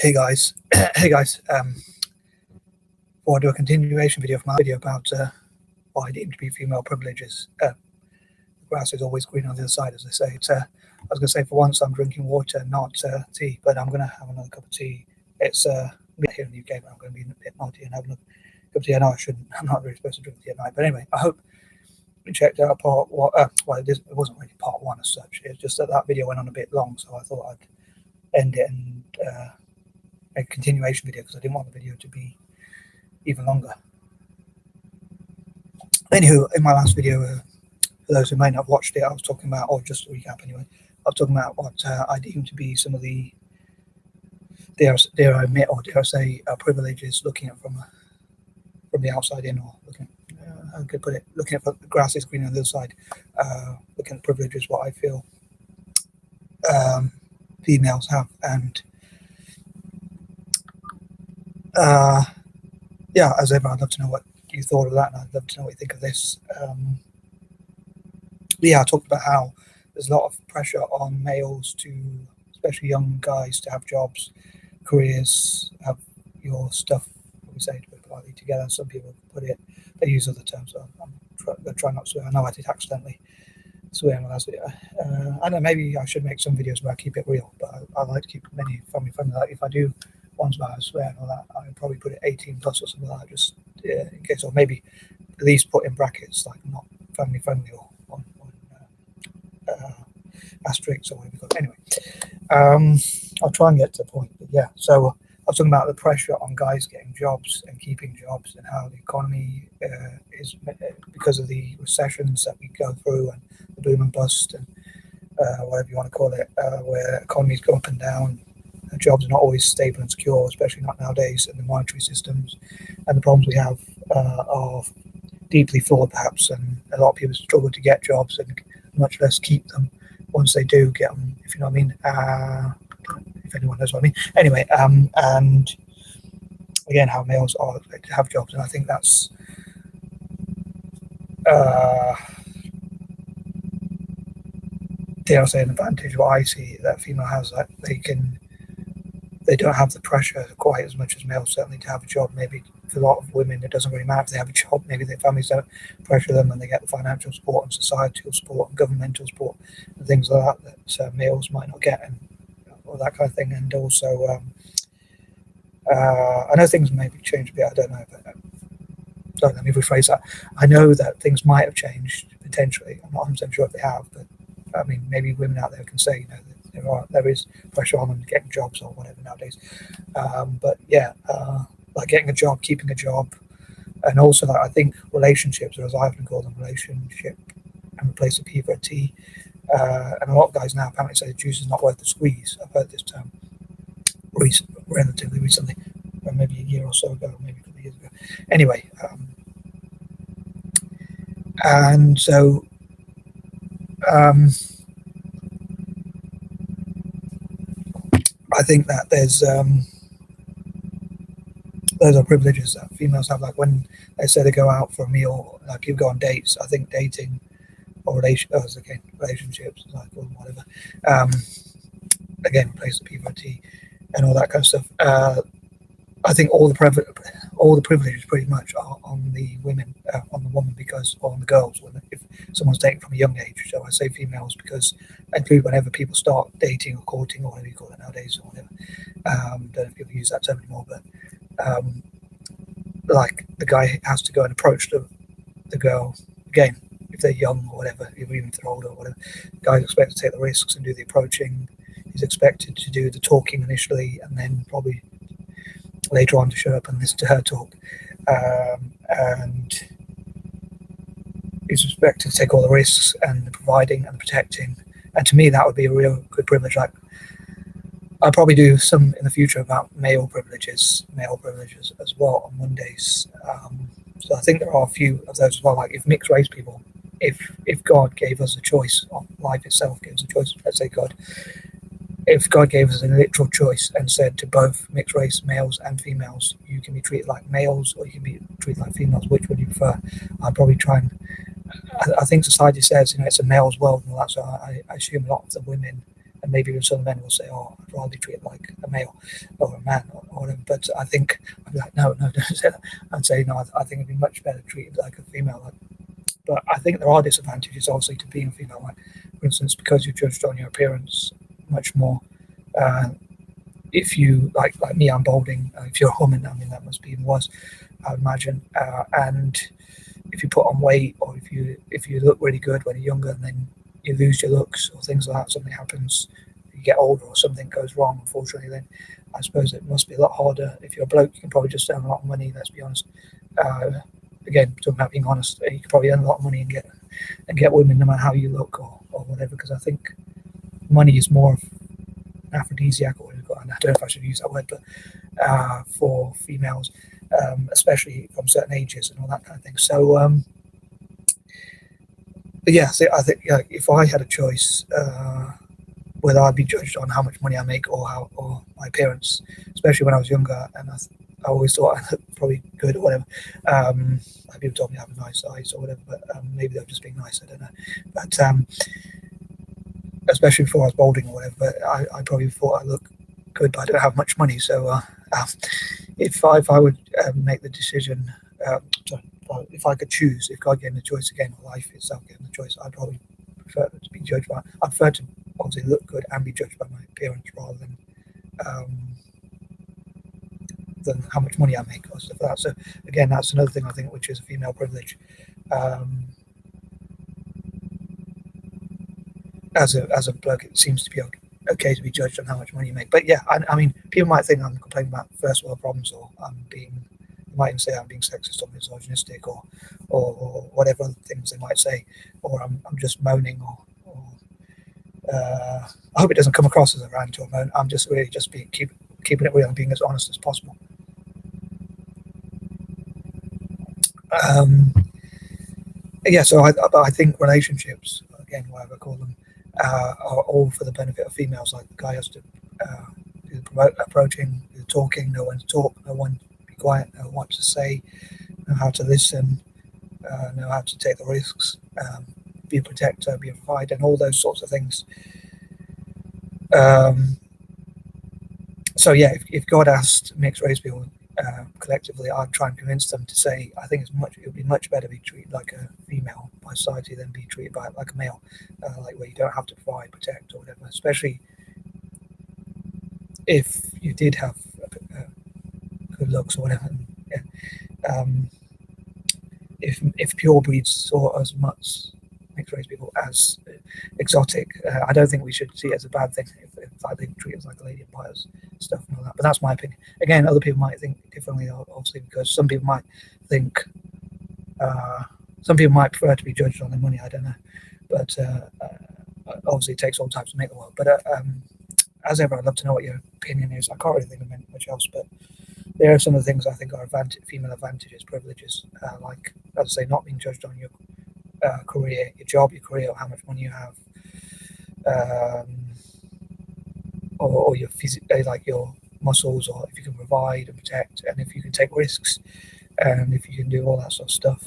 Hey guys, hey guys. I'll do a continuation video of my video about what I deem to be female privileges. The grass is always green on the other side, as they say. I was going to say, for once, I'm drinking water, not tea, but I'm going to have another cup of tea. It's here in the UK, but I'm going to be a bit naughty and have another cup of tea. I know I shouldn't. I'm not really supposed to drink tea at night, but anyway, I hope you checked out part one. Well, it wasn't really part one as such. It's just that video went on a bit long, so I thought I'd end it and a continuation video because I didn't want the video to be even longer. Anywho, in my last video, for those who may not have watched it, I was talking about, or just a recap anyway, I was talking about what I deem to be some of the, dare I admit, or dare I say, privileges looking at from the outside in, or looking, how could I put it, looking at the grass is green on the other side, looking at privileges, what I feel females have, and yeah, as ever, I'd love to know what you thought of that, and I'd love to know what you think of this. Yeah, I talked about how there's a lot of pressure on males to, especially young guys, to have jobs, careers, have your stuff, what we say, to put it politely, together. Some people put it, they use other terms, so I'm going to try not to swear. I know I did accidentally swear in my last video. I know maybe I should make some videos where I keep it real, but I like to keep many family friendly. Like if I do ones where I swear and all that, I would probably put it 18 plus or something like that, just in case, or maybe at least put in brackets like not family friendly or on asterisks or whatever. Anyway, I'll try and get to the point. But yeah, so I was talking about the pressure on guys getting jobs and keeping jobs, and how the economy is, because of the recessions that we go through and the boom and bust and whatever you want to call it, where economies go up and down. Jobs are not always stable and secure, especially not nowadays, and the monetary systems and the problems we have are deeply flawed perhaps, and a lot of people struggle to get jobs and much less keep them once they do get them, if you know what I mean, if anyone knows what I mean. Anyway, and again, how males are expected to have jobs, and I think that's dare I say an advantage of what I see that female has, that they don't have the pressure quite as much as males, certainly, to have a job. Maybe for a lot of women it doesn't really matter if they have a job, maybe their families don't pressure them and they get the financial support and societal support and governmental support and things like that males might not get, and all that kind of thing. And also I know things maybe changed a bit, I don't know, but sorry, let me rephrase that. I know that things might have changed potentially. I'm not 100% sure if they have, but I mean, maybe women out there can say, you know, there is pressure on them getting jobs or whatever nowadays. But yeah, like getting a job, keeping a job, and also that I think relationships, or as I often call them, relationship, and replace a P for a T. And a lot of guys now apparently say the juice is not worth the squeeze. I've heard this term relatively recently, or maybe a year or so ago, maybe a couple of years ago. Anyway, and so I think that there's those are privileges that females have, like when they say they go out for a meal, like you go on dates. I think dating or relationships, like, or whatever, again, replace the P for T and all that kind of stuff. I think all the privileges pretty much are on the women, on the woman, because, or on the girls, if someone's dating from a young age. So I say females because I include whenever people start dating or courting, or whatever you call it nowadays, or whatever. Don't know if people use that term anymore, but like the guy has to go and approach the girl again, if they're young or whatever, even if they're older or whatever. The guy's expected to take the risks and do the approaching. He's expected to do the talking initially, and then probably later on to shut up and listen to her talk, and he's expected to take all the risks and the providing and the protecting. And to me, that would be a real good privilege. Like, I'll probably do some in the future about male privileges as well on Mondays. So I think there are a few of those as well. Like if mixed race people, if God gave us a choice, or life itself gives a choice, let's say God. If God gave us a literal choice and said to both mixed race males and females, you can be treated like males or you can be treated like females, which would you prefer? I'd probably try and, I think society says, you know, it's a male's world and all that, so I assume a lot of the women and maybe some men will say, "Oh, I'd rather be treated like a male or a man or whatever." But I think I'd be like, "No, don't say that." I'd say, "No, I think it'd be much better treated like a female." But I think there are disadvantages, obviously, to being a female. Like, for instance, because you're judged on your appearance much more. Uh, if you like me, I'm balding. If you're a woman, I mean, that must be even worse, I would imagine. And if you put on weight, or if you look really good when you're younger, and then you lose your looks or things like that, something happens, you get older or something goes wrong, unfortunately, then I suppose it must be a lot harder. If you're a bloke, you can probably just earn a lot of money. Let's be honest. Again, talking about being honest, you can probably earn a lot of money and get women no matter how you look or whatever. Because I think money is more of an aphrodisiac, or I don't know if I should use that word, but for females, especially from certain ages and all that kind of thing. So, yeah, so I think if I had a choice, whether I'd be judged on how much money I make or my appearance, especially when I was younger, and I always thought I looked probably good or whatever. People told me I have a nice eyes or whatever, but maybe they were just being nice. I don't know. But especially before I was balding or whatever, but I probably thought I looked good, but I don't have much money. So if I would make the decision, if I could choose, if God gave me the choice again, or life itself gave me the choice, I'd probably prefer to be judged by. I'd prefer to obviously look good and be judged by my appearance rather than how much money I make or stuff like that. So again, that's another thing I think which is a female privilege. As a bloke, it seems to be okay to be judged on how much money you make. But yeah, I mean, people might think I'm complaining about first world problems, or they might even say I'm being sexist or misogynistic, or whatever other things they might say, or I'm just moaning, or I hope it doesn't come across as a rant or moan. I'm just really just keeping it real and being as honest as possible. Yeah, so I think relationships, again, whatever I call them, are all for the benefit of females. Like, the guy has to do the approaching, do the talking, know when to talk, know when to be quiet, know what to say, know how to listen, know how to take the risks, be a protector, be a provider, and all those sorts of things. So yeah, if God asked mixed race people collectively, I'd try and convince them to say, I think it would be much better to be treated like a female by society than be treated like a male, like where you don't have to provide, protect, or whatever. Especially if you did have good looks or whatever. Yeah. If pure breeds saw as much mixed race people as exotic, I don't think we should see it as a bad thing if like, they treat us like a lady and buy us stuff and all that. But that's my opinion. Again, other people might think differently, obviously, because some people might think some people might prefer to be judged on their money. I don't know, but obviously it takes all types to make the world. But as ever, I'd love to know what your opinion is. I can't really think of much else, but there are some of the things I think are female advantages, privileges, like, as I say, not being judged on your career, your job, your career, or how much money you have, or your like your muscles, or if you can provide and protect, and if you can take risks, and if you can do all that sort of stuff,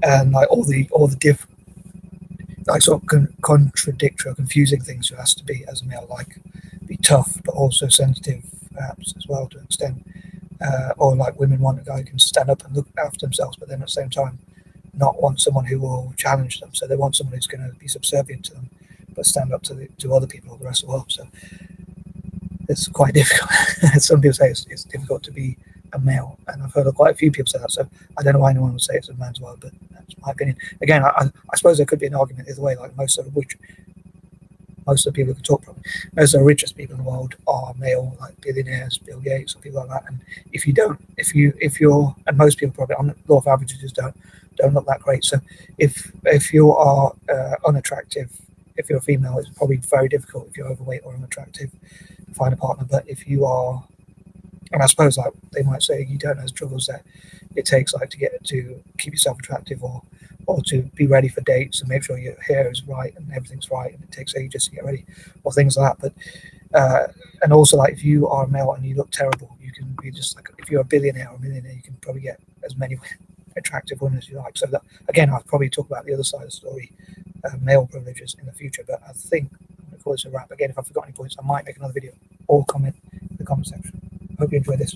and like all the different, like, sort of contradictory or confusing things you has to be as a male, like be tough but also sensitive, perhaps, as well, to an extent. Or like women want a guy who can stand up and look after themselves, but then at the same time not want someone who will challenge them. So they want someone who's going to be subservient to them, but stand up to other people or the rest of the world. So it's quite difficult. Some people say it's difficult to be a male, and I've heard of quite a few people say that. So I don't know why anyone would say it's a man's world, but that's my opinion. Again, I suppose there could be an argument the other way. Like, most of the people who can talk properly, most of the richest people in the world are male, like billionaires, Bill Gates, or people like that. And if you're, and most people probably on the law of averages don't look that great. So if you are unattractive, if you're a female, it's probably very difficult if you're overweight or unattractive to find a partner. But if you are, and I suppose, like, they might say, you don't know the struggles that it takes, like, to keep yourself attractive, or to be ready for dates and make sure your hair is right and everything's right, and it takes ages to get ready, or things like that. But and also, like, if you are a male and you look terrible, you can be just like, if you're a billionaire or a millionaire, you can probably get as many attractive women as you like. So that, again, I'll probably talk about the other side of the story male privileges in the future. But I think I'm going to call this a wrap. Again, if I've forgotten any points, I might make another video or comment in the comment section. Hope you enjoyed this.